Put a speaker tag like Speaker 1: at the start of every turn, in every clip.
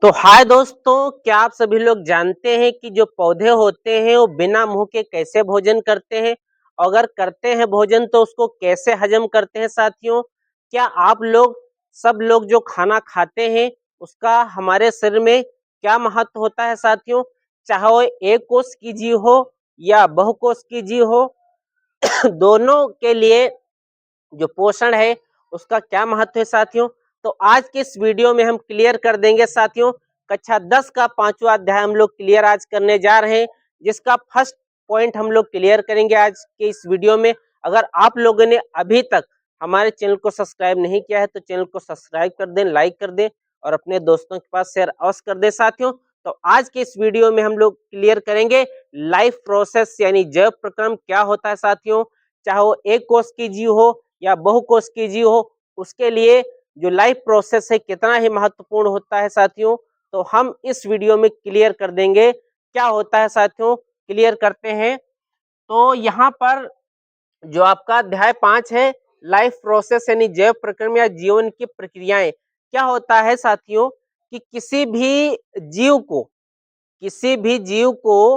Speaker 1: तो हाय दोस्तों, क्या आप सभी लोग जानते हैं कि जो पौधे होते हैं वो बिना मुंह के कैसे भोजन करते हैं? अगर करते हैं भोजन तो उसको कैसे हजम करते हैं साथियों? क्या आप लोग सब लोग जो खाना खाते हैं उसका हमारे शरीर में क्या महत्व होता है साथियों? चाहे वो एक कोष की जीव हो या बहुकोष की जीव हो, दोनों के लिए जो पोषण है उसका क्या महत्व है साथियों। तो आज के इस वीडियो में हम क्लियर कर देंगे साथियों। कक्षा 10 का 5वां अध्याय हम लोग क्लियर आज करने जा रहे हैं, जिसका फर्स्ट पॉइंट हम लोग क्लियर करेंगे आज के इस वीडियो में। अगर आप लोगों ने अभी तक हमारे चैनल को सब्सक्राइब नहीं किया है तो चैनल को सब्सक्राइब कर दें, लाइक कर दें और अपने दोस्तों के पास शेयर अवश्य कर दें साथियों। तो आज के इस वीडियो में हम लोग क्लियर करेंगे लाइफ प्रोसेस यानी जैव प्रक्रम क्या होता है साथियों। चाहे वो एक कोष की जीव हो या बहुकोष की जीव हो, उसके लिए जो लाइफ प्रोसेस है कितना ही महत्वपूर्ण होता है साथियों। तो हम इस वीडियो में क्लियर कर देंगे क्या होता है साथियों। क्लियर करते हैं। तो यहाँ पर जो आपका अध्याय 5 है, लाइफ प्रोसेस यानी जैव प्रक्रम या जीवन की प्रक्रियाएं। क्या होता है साथियों कि किसी भी जीव को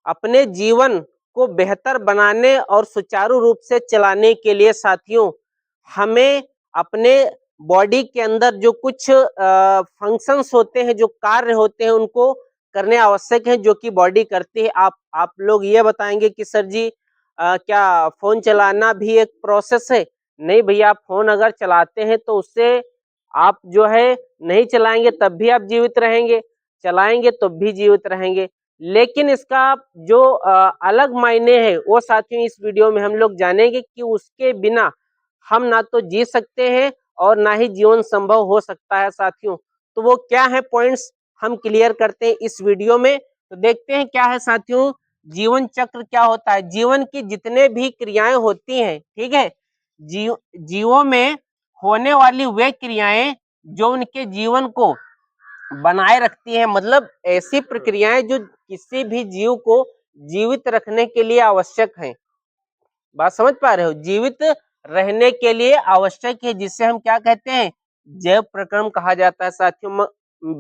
Speaker 1: अपने जीवन को बेहतर बनाने और सुचारू रूप से चलाने के लिए साथियों हमें अपने बॉडी के अंदर जो कुछ फंक्शंस होते हैं, जो कार्य होते हैं, उनको करने आवश्यक है, जो कि बॉडी करती है। आप लोग ये बताएंगे कि सर जी क्या फोन चलाना भी एक प्रोसेस है? नहीं भैया, फोन अगर चलाते हैं तो उससे आप जो है नहीं चलाएंगे तब भी आप जीवित रहेंगे, चलाएंगे तो भी जीवित रहेंगे। लेकिन इसका जो अलग मायने है वो साथियों इस वीडियो में हम लोग जानेंगे कि उसके बिना हम ना तो जी सकते हैं और ना ही जीवन संभव हो सकता है साथियों। तो वो क्या है पॉइंट्स हम क्लियर करते हैं इस वीडियो में। तो देखते हैं क्या है साथियों, जीवन चक्र क्या होता है। जीवन की जितने भी क्रियाएं होती हैं, ठीक है, जीवों में होने वाली वे क्रियाएं जो उनके जीवन को बनाए रखती हैं, मतलब ऐसी प्रक्रियाएं जो किसी भी जीव को जीवित रखने के लिए आवश्यक हैं। बात समझ पा रहे हो? जीवित रहने के लिए आवश्यक है, जिसे हम क्या कहते हैं, जैव प्रक्रम कहा जाता है साथियों।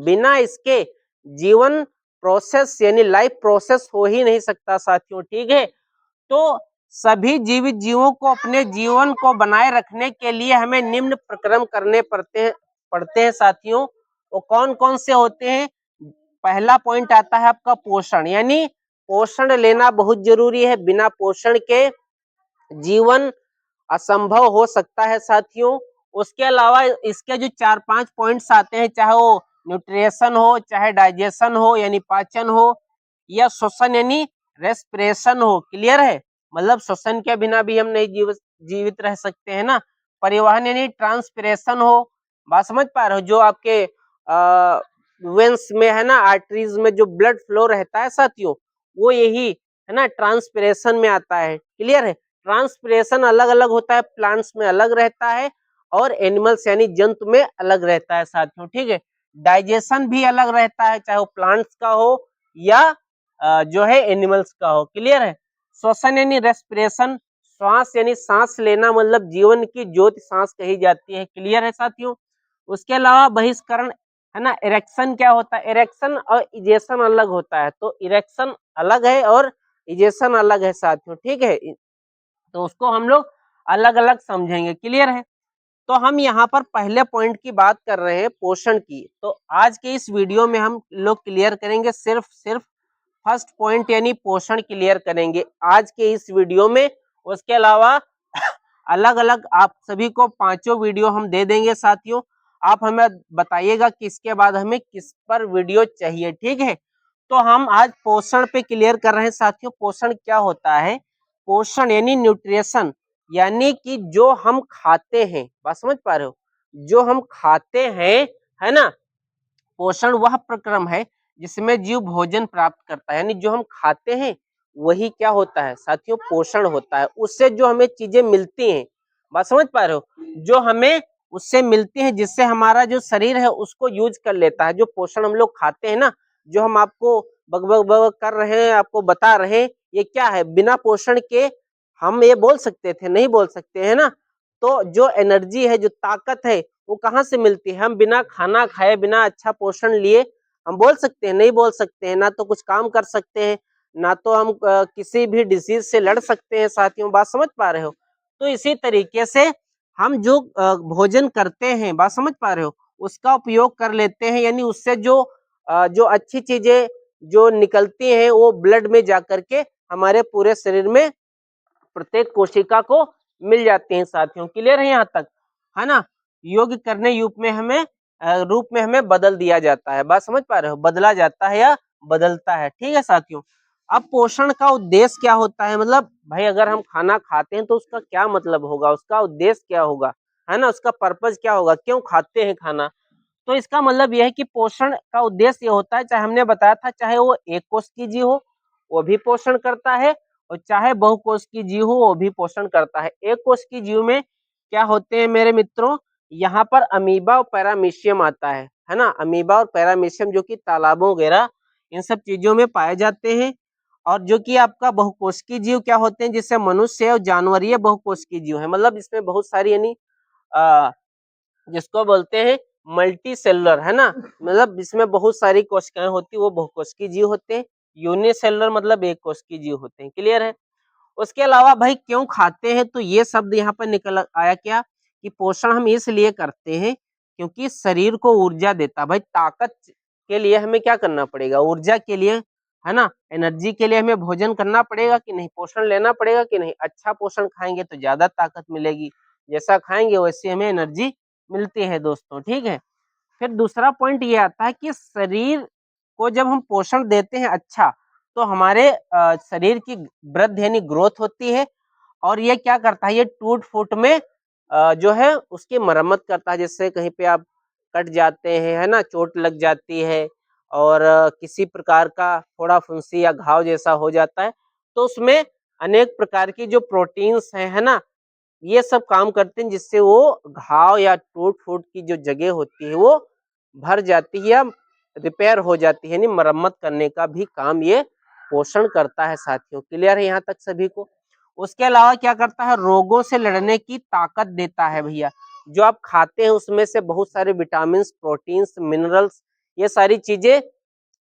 Speaker 1: बिना इसके जीवन प्रोसेस यानी लाइफ प्रोसेस हो ही नहीं सकता साथियों, ठीक है। तो सभी जीवित जीवों को अपने जीवन को बनाए रखने के लिए हमें निम्न प्रक्रम करने पड़ते हैं साथियों। वो कौन कौन से होते हैं? पहला पॉइंट आता है आपका पोषण, यानी पोषण लेना बहुत जरूरी है। बिना पोषण के जीवन असंभव हो सकता है साथियों। उसके अलावा इसके जो 4-5 पॉइंट्स आते हैं, चाहे वो न्यूट्रिशन हो, चाहे डाइजेशन हो यानी पाचन हो, या श्वसन यानी रेस्पिरेशन हो। क्लियर है? मतलब श्वसन के बिना भी हम नहीं जीवित रह सकते हैं ना। परिवहन यानी ट्रांसपिरेशन हो। बात समझ पा रहे हो? जो आपके वेंस में है ना, आर्टरीज में जो ब्लड फ्लो रहता है साथियों, वो यही है ना ट्रांसपिरेशन में आता है। क्लियर है? ट्रांसपिरेशन अलग अलग होता है, प्लांट्स में अलग रहता है और एनिमल्स यानी जंतु में अलग रहता है साथियों, ठीक है। डाइजेशन भी अलग रहता है, चाहे वो प्लांट्स का हो या जो है एनिमल्स का हो। क्लियर है? श्वसन यानी रेस्पिरेशन, श्वास यानी सांस लेना, मतलब जीवन की ज्योति सांस कही जाती है। क्लियर है साथियों? उसके अलावा बहिष्करण है ना। इरेक्शन क्या होता है? इरेक्शन और इजेशन अलग होता है, तो इरेक्शन अलग है और इजेशन अलग है साथियों, ठीक है। तो उसको हम लोग अलग अलग समझेंगे। क्लियर है? तो हम यहाँ पर पहले पॉइंट की बात कर रहे हैं, पोषण की। तो आज के इस वीडियो में हम लोग क्लियर करेंगे सिर्फ फर्स्ट पॉइंट यानी पोषण क्लियर करेंगे आज के इस वीडियो में। उसके अलावा अलग अलग आप सभी को 5 वीडियो हम दे देंगे साथियों। आप हमें बताइएगा कि इसके बाद हमें किस पर वीडियो चाहिए, ठीक है। तो हम आज पोषण पे क्लियर कर रहे हैं साथियों। पोषण क्या होता है? पोषण यानी न्यूट्रिशन, यानी कि जो हम खाते हैं, बात समझ पा रहे हो, जो हम खाते हैं, है ना। पोषण वह प्रक्रम है जिसमें जीव भोजन प्राप्त करता है, यानी जो हम खाते हैं वही क्या होता है साथियों, पोषण होता है। उससे जो हमें चीजें मिलती हैं, बात समझ पा रहे हो, जो हमें उससे मिलती हैं, जिससे हमारा जो शरीर है उसको यूज कर लेता है। जो पोषण हम लोग खाते हैं ना, जो हम आपको बग बग बग कर रहे हैं, आपको बता रहे हैं, ये क्या है? बिना पोषण के हम ये बोल सकते थे? नहीं बोल सकते है ना। तो जो एनर्जी है, जो ताकत है, वो कहाँ से मिलती है? हम बिना खाना खाए, बिना अच्छा पोषण लिए हम बोल सकते हैं? नहीं बोल सकते हैं। ना तो कुछ काम कर सकते हैं, ना तो हम किसी भी डिसीज से लड़ सकते हैं साथियों, बात समझ पा रहे हो? तो इसी तरीके से हम जो भोजन करते हैं, बात समझ पा रहे हो, उसका उपयोग कर लेते हैं, यानी उससे जो अच्छी चीजें जो निकलती हैं वो ब्लड में जा करके हमारे पूरे शरीर में प्रत्येक कोशिका को मिल जाती हैं साथियों। क्लियर है यहाँ तक? है ना? योग करने रूप में हमें बदल दिया जाता है। बात समझ पा रहे हो? बदला जाता है या बदलता है। ठीक है साथियों? अब पोषण का उद्देश्य क्या होता है? मतलब भाई अगर हम खाना खाते हैं तो उसका क्या मतलब होगा? उसका उद्देश्य क्या होगा? है ना? उसका पर्पज क्या होगा? क्यों खाते हैं खाना? तो इसका मतलब यह है कि पोषण का उद्देश्य ये होता है, चाहे हमने बताया था, चाहे वो एक कोष की जीव हो वो भी पोषण करता है, और चाहे बहुकोष की जीव हो वो भी पोषण करता है। एक कोष की जीव में क्या होते हैं मेरे मित्रों? यहाँ पर अमीबा और पैरामीशियम आता है ना? अमीबा और पैरामीशियम जो कि तालाबों वगैरह इन सब चीजों में पाए जाते हैं। और जो कि आपका बहुकोष की जीव क्या होते हैं? जिससे मनुष्य और जानवरीय बहुकोष की जीव है, मतलब इसमें बहुत सारी यानी जिसको बोलते हैं मल्टी सेलुलर, है ना? मतलब इसमें बहुत सारी कोशिकाएं होती है, वो बहुकोशिकीय जीव होते हैं। यूनिसेलुलर मतलब एक कोशिकीय जीव होते हैं। क्लियर है? उसके अलावा भाई क्यों खाते हैं? तो ये शब्द यहाँ पर निकल आया क्या कि पोषण हम इसलिए करते हैं क्योंकि शरीर को ऊर्जा देता है। भाई ताकत के लिए हमें क्या करना पड़ेगा? ऊर्जा के लिए, है ना, एनर्जी के लिए हमें भोजन करना पड़ेगा कि नहीं? पोषण लेना पड़ेगा कि नहीं? अच्छा पोषण खाएंगे तो ज्यादा ताकत मिलेगी, जैसा खाएंगे वैसे हमें एनर्जी मिलती है दोस्तों। ठीक है? फिर दूसरा पॉइंट ये आता है कि शरीर को जब हम पोषण देते हैं अच्छा, तो हमारे शरीर की वृद्धि यानी ग्रोथ होती है, और ये क्या करता है? ये टूट फूट में जो है उसकी मरम्मत करता है। जैसे कहीं पे आप कट जाते हैं, है ना, चोट लग जाती है, और किसी प्रकार का फोड़ा फुंसी या घाव जैसा हो जाता है, तो उसमें अनेक प्रकार की जो प्रोटीन्स हैं, है ना, ये सब काम करते हैं, जिससे वो घाव या टूट फूट की जो जगह होती है वो भर जाती है या रिपेयर हो जाती है, यानी मरम्मत करने का भी काम ये पोषण करता है साथियों। क्लियर है यहाँ तक सभी को? उसके अलावा क्या करता है? रोगों से लड़ने की ताकत देता है भैया। जो आप खाते हैं उसमें से बहुत सारे विटामिन, प्रोटीन्स, मिनरल्स, ये सारी चीजें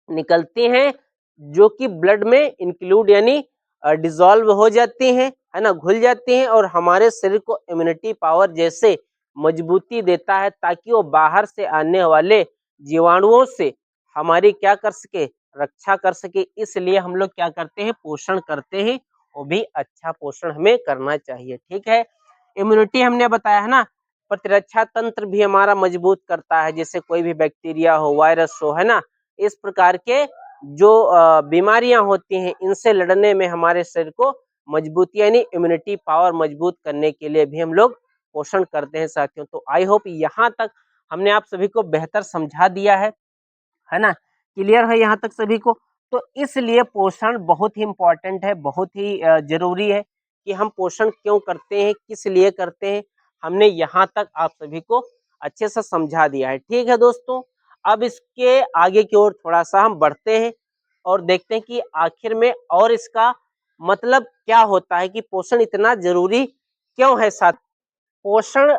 Speaker 1: निकलती हैं, जो कि ब्लड में इंक्लूड यानी डिसॉल्व हो जाती हैं, है ना, घुल जाती हैं, और हमारे शरीर को इम्यूनिटी पावर जैसे मजबूती देता है, ताकि वो बाहर से आने वाले जीवाणुओं से हमारी क्या कर सके? रक्षा कर सके। इसलिए हम लोग क्या करते हैं? पोषण करते हैं, वो भी अच्छा पोषण हमें करना चाहिए। ठीक है? इम्यूनिटी हमने बताया है ना, प्रतिरक्षा तंत्र भी हमारा मजबूत करता है, जैसे कोई भी बैक्टीरिया हो, वायरस हो, है ना, इस प्रकार के जो बीमारियां होती हैं, इनसे लड़ने में हमारे शरीर को मजबूती यानी इम्यूनिटी पावर मजबूत करने के लिए भी हम लोग पोषण करते हैं साथियों। तो आई होप यहाँ तक हमने आप सभी को बेहतर समझा दिया है ना? क्लियर है यहाँ तक सभी को? तो इसलिए पोषण बहुत ही इंपॉर्टेंट है, बहुत ही जरूरी है कि हम पोषण क्यों करते हैं, किस लिए करते हैं, हमने यहाँ तक आप सभी को अच्छे से समझा दिया है। ठीक है दोस्तों? अब इसके आगे की ओर थोड़ा सा हम बढ़ते हैं और देखते हैं कि आखिर में और इसका मतलब क्या होता है, कि पोषण इतना जरूरी क्यों है। पोषण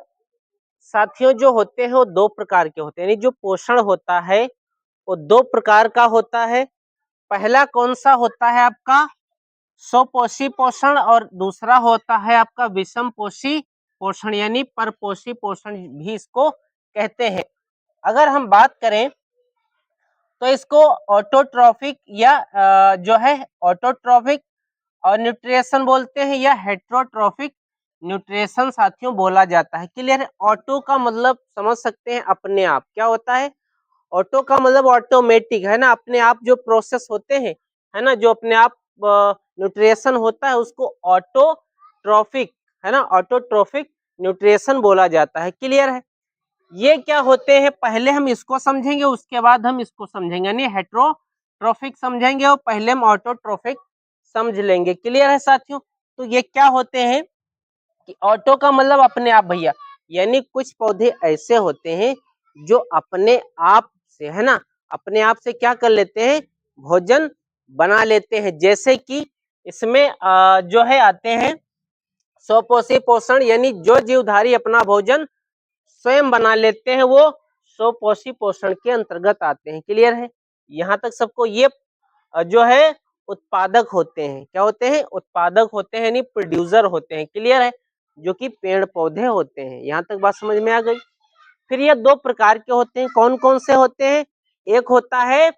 Speaker 1: साथियों जो होते हैं वो दो प्रकार के होते हैं, यानी जो पोषण होता है वो दो प्रकार का होता है। पहला कौन सा होता है आपका? स्वपोषी पोषण, और दूसरा होता है आपका विषम पोषी पोषण, यानी परपोषी पोषण भी इसको कहते हैं। अगर हम बात करें तो इसको ऑटोट्रॉफिक या जो है ऑटोट्रॉफिक और न्यूट्रिशन बोलते हैं, या हेट्रोट्रॉफिक न्यूट्रिशन साथियों बोला जाता है। क्लियर है? ऑटो का मतलब समझ सकते हैं अपने आप, क्या होता है? ऑटो का मतलब ऑटोमेटिक, है ना, अपने आप जो प्रोसेस होते हैं, है ना, जो अपने आप न्यूट्रिशन होता है उसको ऑटोट्रॉफिक, है ना, ऑटोट्रॉफिक न्यूट्रिशन बोला जाता है। क्लियर है? ये क्या होते हैं, पहले हम इसको समझेंगे उसके बाद हम इसको समझेंगे, यानी हेट्रोट्रॉफिक समझेंगे और पहले हम ऑटोट्रॉफिक समझ लेंगे। क्लियर है साथियों? तो ये क्या होते हैं कि ऑटो का मतलब अपने आप भैया, यानी कुछ पौधे ऐसे होते हैं जो अपने आप से, है ना, अपने आप से क्या कर लेते हैं? भोजन बना लेते हैं। जैसे कि इसमें जो है आते हैं स्वपोषी पोषण, यानी जो जीवधारी अपना भोजन स्वयं बना लेते हैं, वो स्वपोषी पोषण के अंतर्गत आते हैं। क्लियर है? यहाँ तक सबको ये जो है उत्पादक होते हैं। क्या होते हैं? उत्पादक होते हैं, यानी प्रोड्यूसर होते हैं। क्लियर है? जो कि पेड़ पौधे होते हैं। यहाँ तक बात समझ में आ गई। फिर ये दो प्रकार के होते हैं। कौन कौन से होते हैं? एक होता है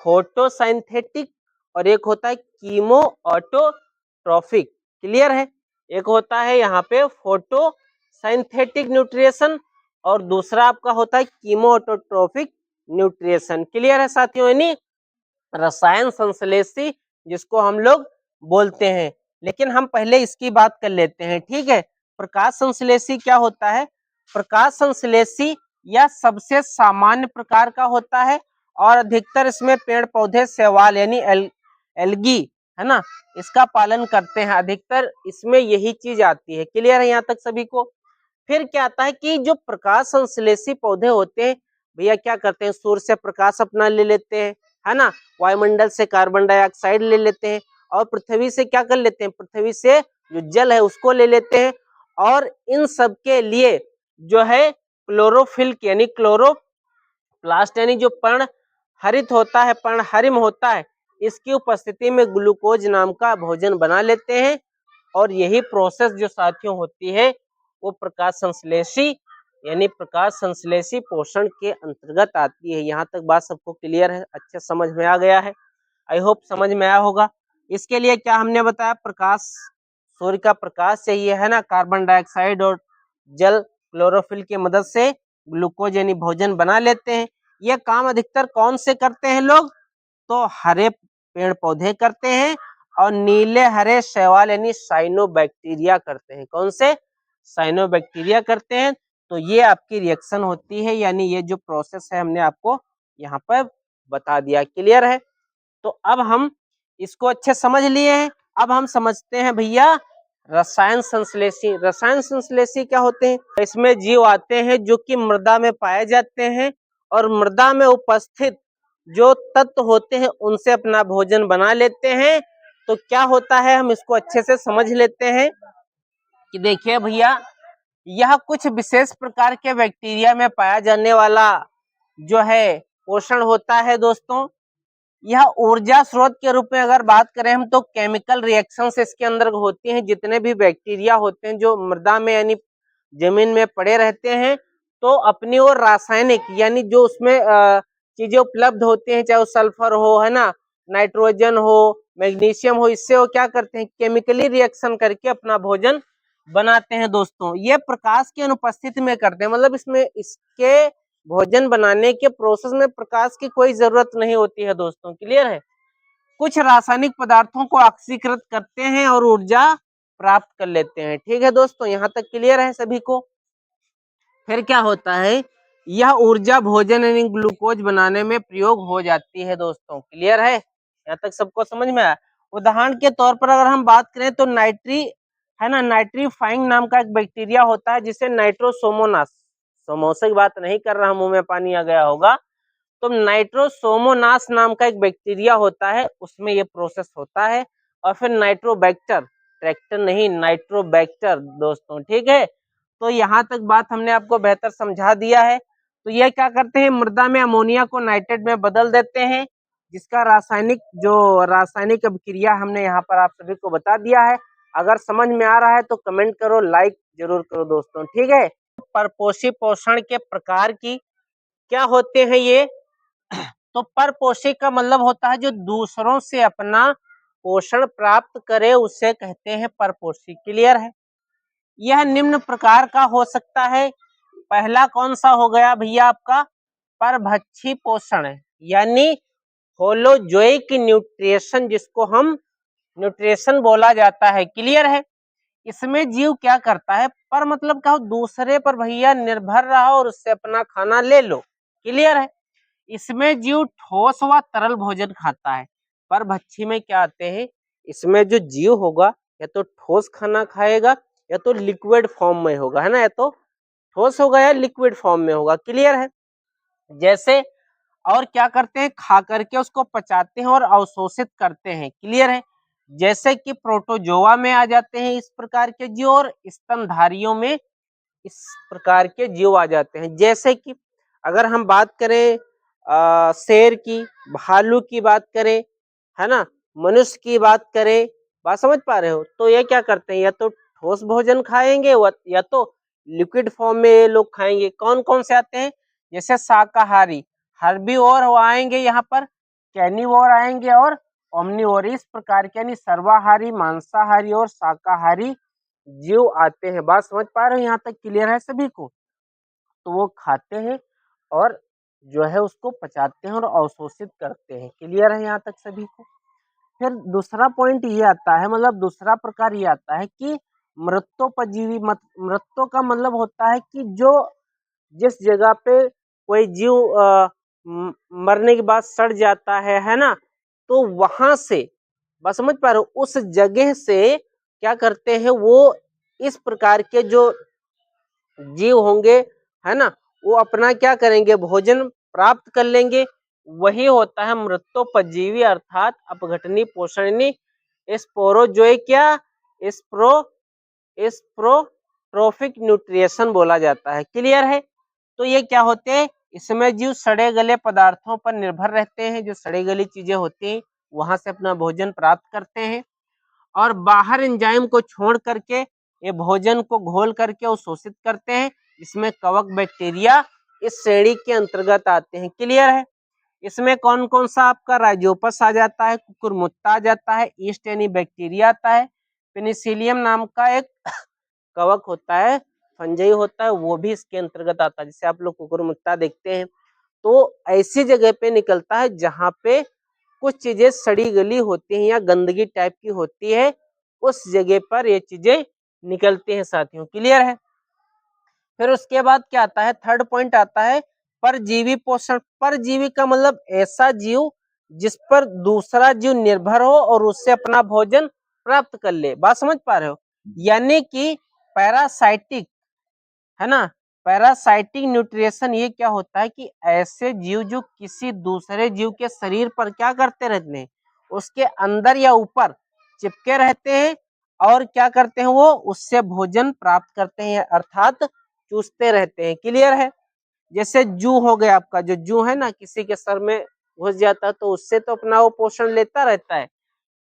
Speaker 1: फोटोसिंथेटिक और एक होता है कीमो ऑटोट्रॉफिक। क्लियर है? एक होता है यहाँ पे फोटोसिंथेटिक न्यूट्रिएशन और दूसरा आपका होता है कीमो ऑटोट्रॉफिक न्यूट्रिएशन। क्लियर है साथियों? यानी रसायन संश्लेषी जिसको हम लोग बोलते हैं। लेकिन हम पहले इसकी बात कर लेते हैं, ठीक है। प्रकाश संश्लेषी क्या होता है? प्रकाश संश्लेषी या सबसे सामान्य प्रकार का होता है और अधिकतर इसमें पेड़ पौधे शैवाल यानी एल्गी है ना, इसका पालन करते हैं। अधिकतर इसमें यही चीज आती है। क्लियर है यहाँ तक सभी को? फिर क्या आता है कि जो प्रकाश संश्लेषी पौधे होते हैं भैया क्या करते हैं? सूर्य से प्रकाश अपना ले लेते हैं, है ना, वायुमंडल से कार्बन डाइऑक्साइड ले लेते हैं और पृथ्वी से क्या कर लेते हैं? पृथ्वी से जो जल है उसको ले लेते हैं और इन सब के लिए जो है क्लोरोफिल यानी क्लोरोप्लास्ट यानी जो पर्ण हरित होता है, पर्णहरिम होता है, इसकी उपस्थिति में ग्लूकोज नाम का भोजन बना लेते हैं। और यही प्रोसेस जो साथियों होती है वो प्रकाश संश्लेषी यानी प्रकाश संश्लेषी पोषण के अंतर्गत आती है। यहाँ तक बात सबको क्लियर है? अच्छे समझ में आ गया है? आई होप समझ में आया होगा। इसके लिए क्या हमने बताया? प्रकाश, सूर्य का प्रकाश चाहिए, है ना, कार्बन डाइऑक्साइड और जल क्लोरोफिल की मदद से ग्लूकोज यानी भोजन बना लेते हैं। यह काम अधिकतर कौन से करते हैं लोग? तो हरे पेड़ पौधे करते हैं और नीले हरे शैवाल यानी साइनोबैक्टीरिया करते हैं। कौन से? साइनोबैक्टीरिया करते हैं। तो ये आपकी रिएक्शन होती है, यानी ये जो प्रोसेस है हमने आपको यहाँ पर बता दिया। क्लियर है? तो अब हम इसको अच्छे समझ लिए हैं। अब हम समझते हैं भैया रसायन संश्लेषी। रसायन संश्लेषी क्या होते हैं? इसमें जीव आते हैं जो कि मृदा में पाए जाते हैं और मृदा में उपस्थित जो तत्व होते हैं उनसे अपना भोजन बना लेते हैं। तो क्या होता है हम इसको अच्छे से समझ लेते हैं कि देखिए भैया यह कुछ विशेष प्रकार के बैक्टीरिया में पाया जाने वाला जो है पोषण होता है दोस्तों। यह ऊर्जा स्रोत के रूप में अगर बात करें हम तो केमिकल रिएक्शंस इसके अंदर होती हैं। जितने भी बैक्टीरिया होते हैं जो मृदा में यानी जमीन में पड़े रहते हैं तो अपनी ओर रासायनिक यानी जो उसमें चीजें उपलब्ध होती हैं, चाहे वो सल्फर हो, है ना, नाइट्रोजन हो, मैग्नीशियम हो, इससे वो क्या करते हैं? केमिकली रिएक्शन करके अपना भोजन बनाते हैं दोस्तों। ये प्रकाश की अनुपस्थिति में करते हैं, मतलब इसमें इसके भोजन बनाने के प्रोसेस में प्रकाश की कोई जरूरत नहीं होती है दोस्तों। क्लियर है? कुछ रासायनिक पदार्थों को ऑक्सीकृत करते हैं और ऊर्जा प्राप्त कर लेते हैं। ठीक है दोस्तों, यहाँ तक क्लियर है सभी को? फिर क्या होता है? यह ऊर्जा भोजन यानी ग्लूकोज बनाने में प्रयोग हो जाती है दोस्तों। क्लियर है? यहाँ तक सबको समझ में आया? उदाहरण के तौर पर अगर हम बात करें तो नाइट्री है ना, नाइट्रीफाइंग नाम का एक बैक्टीरिया होता है जिसे नाइट्रोसोमोनास, समोसे की बात नहीं कर रहा, मुंह में पानी आ गया होगा, तो नाइट्रोसोमोनास नाम का एक बैक्टीरिया होता है, उसमें ये प्रोसेस होता है। और फिर नाइट्रोबैक्टर, ट्रैक्टर नहीं, नाइट्रोबैक्टर दोस्तों। ठीक है? तो यहाँ तक बात हमने आपको बेहतर समझा दिया है। तो ये क्या करते हैं? मृदा में अमोनिया को नाइट्रेट में बदल देते हैं, जिसका रासायनिक अभिक्रिया हमने यहाँ पर आप सभी को बता दिया है। अगर समझ में आ रहा है तो कमेंट करो, लाइक जरूर करो दोस्तों। ठीक है? परपोषी पोषण के प्रकार की क्या होते हैं ये? तो परपोषी का मतलब होता है जो दूसरों से अपना पोषण प्राप्त करे, उसे कहते हैं परपोषी। क्लियर है? यह निम्न प्रकार का हो सकता है। पहला कौन सा हो गया भैया आपका? परभक्षी पोषण है, यानी होलोजोइक न्यूट्रिशन, जिसको हम न्यूट्रिशन बोला जाता है। क्लियर है? इसमें जीव क्या करता है? पर मतलब क्या हो? दूसरे पर भैया निर्भर रहा और उससे अपना खाना ले लो। क्लियर है? इसमें जीव ठोस व तरल भोजन खाता है। परभक्षी में क्या आते हैं? इसमें जो जीव होगा या तो ठोस खाना खाएगा या तो लिक्विड फॉर्म में होगा, है ना, या तो ठोस होगा या लिक्विड फॉर्म में होगा। क्लियर है? जैसे और क्या करते हैं? खा करके उसको पचाते हैं और अवशोषित करते हैं। क्लियर है? जैसे कि प्रोटोजोआ में आ जाते हैं इस प्रकार के जीव और स्तनधारियों में इस प्रकार के जीव आ जाते हैं। जैसे कि अगर हम बात करें शेर की, भालू की बात करें, है ना, मनुष्य की बात करें, बात समझ पा रहे हो, तो ये क्या करते हैं, या तो ठोस भोजन खाएंगे या तो लिक्विड फॉर्म में ये लोग खाएंगे। कौन कौन से आते हैं, जैसे शाकाहारी, हर्बीवोर आएंगे, यहाँ पर कैनिवोर आएंगे और ओमनिवोर, इस प्रकार के यानी सर्वाहारी, मांसाहारी और शाकाहारी जीव आते हैं। बात समझ पा रहे हो, यहाँ तक क्लियर है सभी को। तो वो खाते हैं और जो है उसको पचाते हैं और अवशोषित करते हैं। क्लियर है यहाँ तक सभी को। फिर दूसरा पॉइंट ये आता है, मतलब दूसरा प्रकार ये आता है कि मृत्योपजीवी। मृत्यो का मतलब होता है कि जो जिस जगह पे कोई जीव मरने के बाद सड़ जाता है ना, तो वहां से, बस समझ पा रहे हो, उस जगह से क्या करते हैं वो, इस प्रकार के जो जीव होंगे, है ना, वो अपना क्या करेंगे, भोजन प्राप्त कर लेंगे। वही होता है मृत्योपजीवी, अर्थात अपघटनी पोषणी स्पोरोजोइक या स्प्रो स्प्रोट्रोफिक न्यूट्रिशन बोला जाता है। क्लियर है। तो ये क्या होते हैं, इसमें जीव सड़े गले पदार्थों पर निर्भर रहते हैं, जो सड़े गली चीजें होती हैं वहां से अपना भोजन प्राप्त करते हैं, और बाहर एंजाइम को छोड़ करके ये भोजन को घोल करके अवशोषित करते हैं। इसमें कवक बैक्टीरिया इस श्रेणी के अंतर्गत आते हैं। क्लियर है। इसमें कौन कौन सा आपका राइजोपस आ जाता है, कुकुरमुत्ता आ जाता है, ईस्ट यानी बैक्टीरिया आता है, पेनिसिलियम नाम का एक कवक होता है, फंजाई होता है, वो भी इसके अंतर्गत आता है। जैसे आप लोग कुकुरमुत्ता देखते हैं, तो ऐसी जगह पे निकलता है जहां पे कुछ चीजें सड़ी गली होती हैं या गंदगी टाइप की होती है, उस जगह पर ये चीजें निकलती हैं साथियों। क्लियर है। फिर उसके बाद क्या आता है, थर्ड पॉइंट आता है परजीवी पोषण। परजीवी का मतलब ऐसा जीव जिस पर दूसरा जीव निर्भर हो और उससे अपना भोजन प्राप्त कर ले। बात समझ पा रहे हो, यानी कि पैरासाइटिक, है ना। पैरासाइटिक न्यूट्रिशन ये क्या होता है कि ऐसे जीव जो किसी दूसरे जीव के शरीर पर क्या करते रहते हैं, उसके अंदर या ऊपर चिपके रहते हैं और क्या करते हैं, वो उससे भोजन प्राप्त करते हैं, अर्थात चूसते रहते हैं। क्लियर है। जैसे जू हो गया आपका, जो जू है ना, किसी के सर में घुस जाता है तो उससे तो अपना वो पोषण लेता रहता है।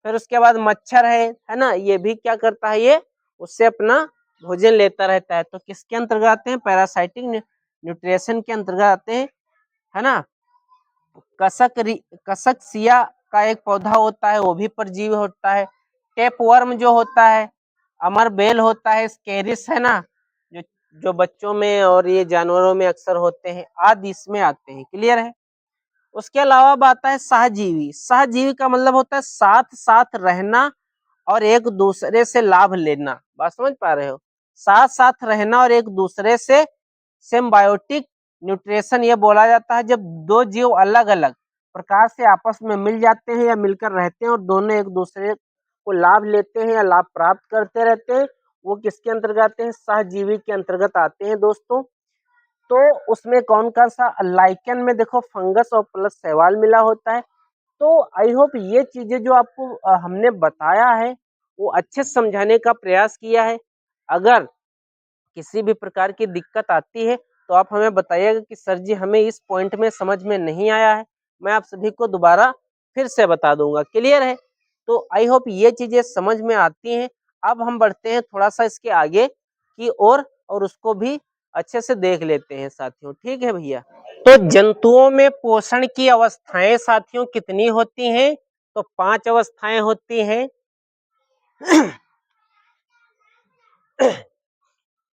Speaker 1: फिर उसके बाद मच्छर है ना, ये भी क्या करता है, ये उससे अपना भोजन लेता रहता है। तो किसके अंतर्गत आते हैं, पैरासाइटिक न्यूट्रिशन के अंतर्गत आते हैं, है ना। कसकसिया का एक पौधा होता है, वो भी परजीवी होता है। टेपवर्म जो होता है, अमरबेल होता है, स्केरिस, है ना, जो जो बच्चों में और ये जानवरों में अक्सर होते हैं, आदि इसमें आते हैं। क्लियर है। उसके अलावा अब आता है सहजीवी। सहजीवी का मतलब होता है साथ साथ रहना और एक दूसरे से लाभ लेना। बात समझ पा रहे हो, साथ साथ रहना और एक दूसरे से सिम्बायोटिक न्यूट्रिशन ये बोला जाता है जब दो जीव अलग अलग प्रकार से आपस में मिल जाते हैं या मिलकर रहते हैं और दोनों एक दूसरे को लाभ लेते हैं या लाभ प्राप्त करते रहते हैं, वो किसके अंतर्गत आते हैं, सहजीवी के अंतर्गत आते हैं दोस्तों। तो उसमें कौन कौन सा, लाइकेन में देखो फंगस और प्लस शैवाल मिला होता है। तो आई होप ये चीजें जो आपको हमने बताया है वो अच्छे से समझाने का प्रयास किया है। अगर किसी भी प्रकार की दिक्कत आती है तो आप हमें बताइएगा कि सर जी हमें इस पॉइंट में समझ में नहीं आया है, मैं आप सभी को दोबारा फिर से बता दूंगा। क्लियर है। तो आई होप ये चीजें समझ में आती हैं। अब हम बढ़ते हैं थोड़ा सा इसके आगे की और उसको भी अच्छे से देख लेते हैं साथियों। ठीक है भैया। तो जंतुओं में पोषण की अवस्थाएं साथियों कितनी होती हैं, तो 5 अवस्थाएं होती हैं।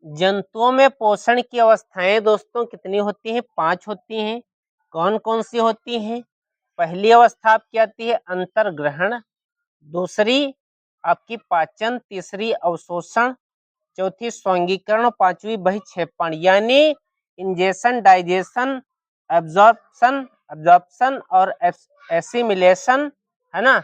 Speaker 1: जंतुओं में पोषण की अवस्थाएं दोस्तों कितनी होती हैं, 5 होती हैं। कौन कौन सी होती हैं, पहली अवस्था आपकी आती है अंतर्ग्रहण, दूसरी आपकी पाचन, तीसरी अवशोषण, चौथी स्वांगीकरण, पांचवी बहिक्षेपण, यानी इंजेशन, डाइजेशन, एब्जॉर्प्शन एब्जॉर्प्शन और एसिमिलेशन, है ना,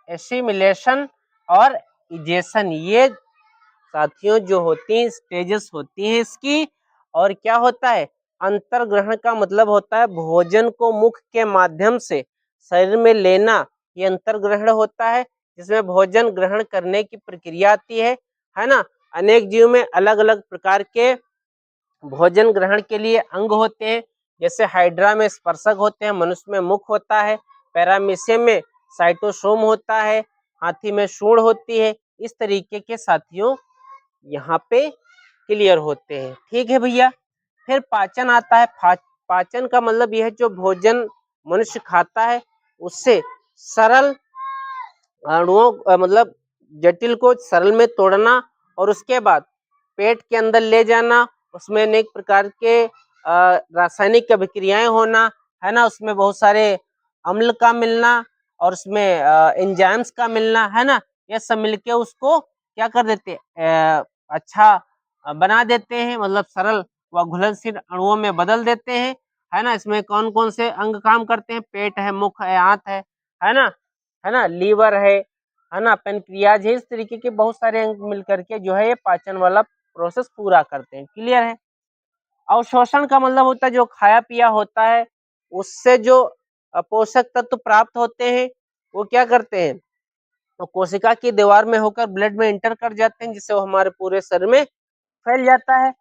Speaker 1: एसिमिलेशन और इजेशन, ये साथियों जो होती हैं स्टेजेस होती हैं इसकी। और क्या होता है, अंतर्ग्रहण का मतलब होता है भोजन को मुख के माध्यम से शरीर में लेना, ये अंतर्ग्रहण होता है, जिसमें भोजन ग्रहण करने की प्रक्रिया आती है ना। अनेक जीव में अलग अलग प्रकार के भोजन ग्रहण के लिए अंग होते हैं, जैसे हाइड्रा में स्पर्शक होते हैं, मनुष्य में मुख होता है, पैरामीशियम में साइटोसोम होता है, हाथी में सूंड होती है। इस तरीके के साथियों यहाँ पे क्लियर होते हैं। ठीक है भैया। फिर पाचन आता है। पाचन का मतलब यह जो भोजन मनुष्य खाता है उससे सरल अणुओं मतलब जटिल को सरल में तोड़ना और उसके बाद पेट के अंदर ले जाना, उसमें अनेक प्रकार के रासायनिक अभिक्रियाएं होना, है ना, उसमें बहुत सारे अम्ल का मिलना और उसमें एंजाइम्स का मिलना, है ना, ये सब मिलके उसको क्या कर देते अच्छा बना देते हैं, मतलब सरल व घुलनशील अणुओं में बदल देते हैं, है ना। इसमें कौन कौन से अंग काम करते हैं? पेट है, मुख है, आंत है ना, है ना, लीवर है ना, पेनक्रियाज है। इस तरीके के बहुत सारे अंग मिलकर के जो है ये पाचन वाला प्रोसेस पूरा करते हैं। क्लियर है। अवशोषण का मतलब होता है जो खाया पिया होता है उससे जो पोषक तत्व प्राप्त होते हैं वो क्या करते हैं, तो कोशिका की दीवार में होकर ब्लड में इंटर कर जाते हैं, जिससे वो हमारे पूरे शरीर में फैल जाता है।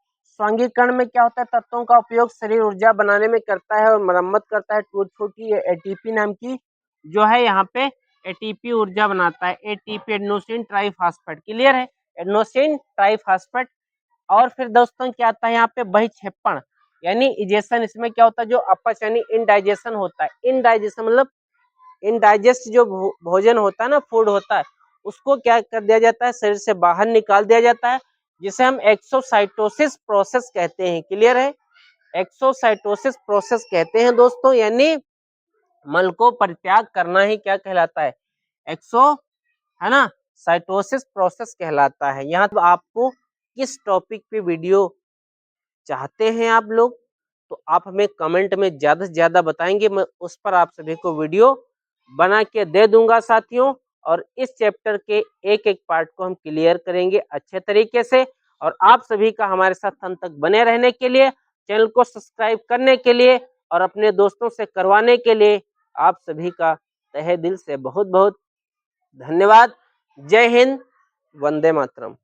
Speaker 1: स्वांगीकरण में क्या होता है, तत्वों का उपयोग शरीर ऊर्जा बनाने में करता है और मरम्मत करता है। छोटी एटीपी नाम की जो है यहाँ पे एटीपी ऊर्जा बनाता है, एटीपी एडेनोसिन ट्राइफॉस्फेट। क्लियर है, एडेनोसिन ट्राइफॉस्फेट। और फिर दोस्तों क्या आता है यहाँ पे बहिक्षेपण यानी इजेशन। इसमें क्या होता है, जो अपच यानी इनडाइजेशन होता है। इनडाइजेशन मतलब इनडाइजेस्ट जो भोजन होता है ना, फूड होता है, उसको क्या कर दिया जाता है, शरीर से बाहर निकाल दिया जाता है, जिसे हम एक्सोसाइटोसिस प्रोसेस कहते हैं। क्लियर है, एक्सोसाइटोसिस प्रोसेस कहते हैं दोस्तों, यानी मल को परित्याग करना ही क्या कहलाता है, एक्सो, है ना, साइटोसिस प्रोसेस कहलाता है। यहाँ तो आपको किस टॉपिक पे वीडियो चाहते हैं आप लोग, तो आप हमें कमेंट में ज्यादा से ज्यादा बताएंगे, मैं उस पर आप सभी को वीडियो बना के दे दूंगा साथियों। और इस चैप्टर के एक एक पार्ट को हम क्लियर करेंगे अच्छे तरीके से। और आप सभी का हमारे साथ अंत तक बने रहने के लिए, चैनल को सब्सक्राइब करने के लिए और अपने दोस्तों से करवाने के लिए आप सभी का तहे दिल से बहुत बहुत धन्यवाद। जय हिंद, वंदे मातरम।